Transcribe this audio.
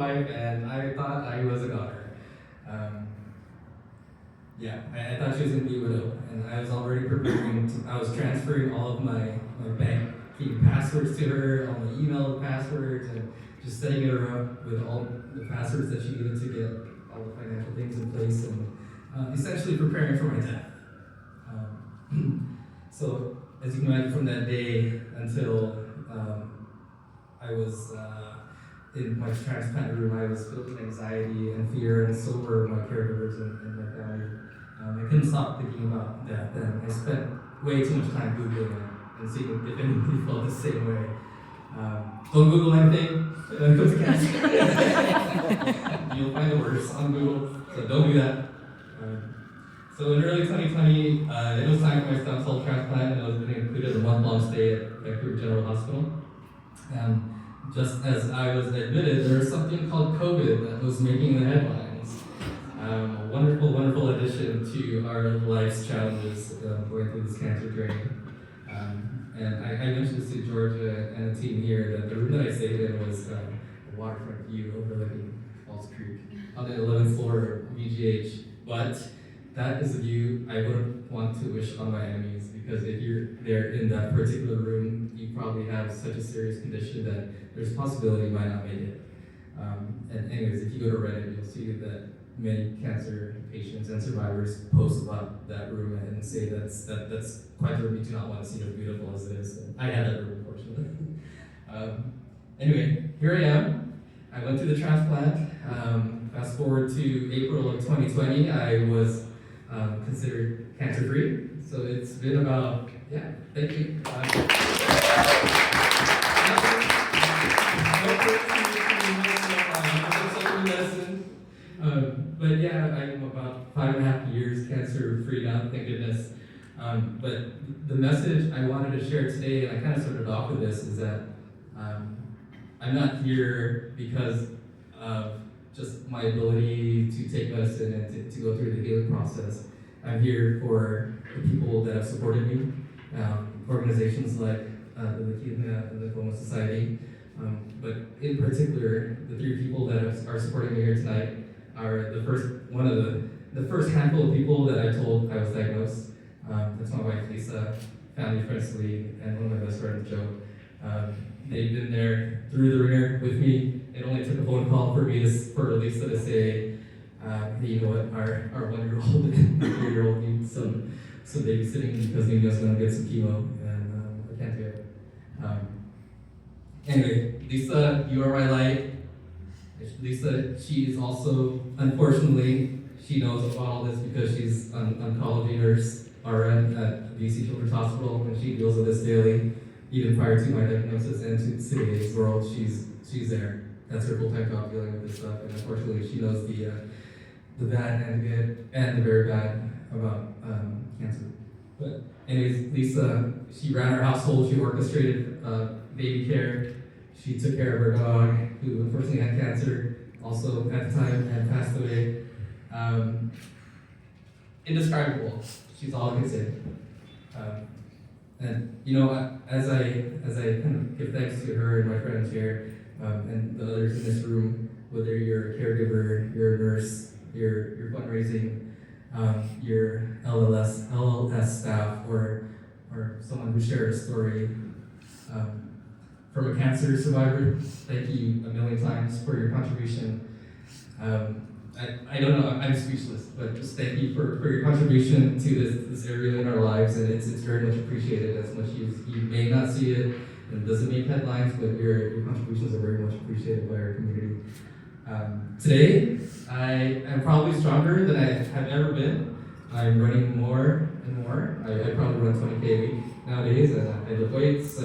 wife, and I thought I was a daughter. Um, I thought she was going to be a widow, and I was already I was transferring all of my banking passwords to her, all my email passwords, and just setting her up with all the passwords that she needed to get all the financial things in place, and essentially preparing for my death. So, as you can imagine, from that day until I was in my transplant room, I was filled with anxiety and fear, and so were my caregivers and my family. I couldn't stop thinking about death, and I spent way too much time Googling it and seeing if anybody felt the same way. Don't Google anything when it comes to cancer. You'll find the worst on Google, so don't do that. So in early 2020, it was time for my stem cell transplant, and I was going to include a month-long stay at Vancouver General Hospital. And just as I was admitted, there was something called COVID that was making the headlines. A wonderful, wonderful addition to our life's challenges going through this cancer journey. And I mentioned this to Georgia and the team here that the room that I stayed in was a waterfront view overlooking Falls Creek on the 11th floor of VGH. But that is a view I wouldn't want to wish on my enemies, because if you're there in that particular room, you probably have such a serious condition that there's a possibility you might not make it. And anyways, if you go to Reddit, you'll see that many cancer patients and survivors post about that room and say that's quite the room you do not want to see as beautiful as it is. I had that room, unfortunately. Anyway, here I am. I went through the transplant. Fast forward to April of 2020, I was considered cancer-free. So it's been about, thank you. But I'm about 5.5 years cancer-free now, thank goodness. But the message I wanted to share today, and I kind of started off with this, is that I'm not here because of just my ability to take medicine and to go through the healing process. I'm here for the people that have supported me, organizations like the Leukemia and Lymphoma Society, but in particular, the 3 people that are supporting me here tonight are the first handful of people that I told I was diagnosed. That's my wife Lisa, family friends Lee, and one of my best friends Joe. They've been there through the ringer with me. It only took a phone call for for Lisa to say, hey, you know what, our 1-year-old and 3-year-old need some babysitting because maybe I was going to get some chemo, and I can't do it. Anyway, Lisa, you are my light. Lisa, she is also, unfortunately, she knows about all this because she's an oncology nurse, RN at BC Children's Hospital, and she deals with this daily. Even prior to my diagnosis and to today's world, she's there. That's her full-time job, dealing with this stuff. And unfortunately, she knows the bad and the good and the very bad about cancer. But anyways, Lisa, she ran our household. She orchestrated baby care. She took care of her dog, who unfortunately had cancer, also at the time, and passed away. Indescribable. She's all I can say. And as I kind of give thanks to her and my friends here, and the others in this room, whether you're a caregiver, you're a nurse, you're fundraising, your LLS staff, or someone who shared a story from a cancer survivor, thank you a million times for your contribution. I don't know, I'm speechless, but just thank you for your contribution to this area in our lives, and it's very much appreciated. As much as you may not see it, and it doesn't make headlines, but your contributions are very much appreciated by our community. Today, I am probably stronger than I have ever been. I'm running more and more. I probably run 20K a week nowadays, and I lift weights.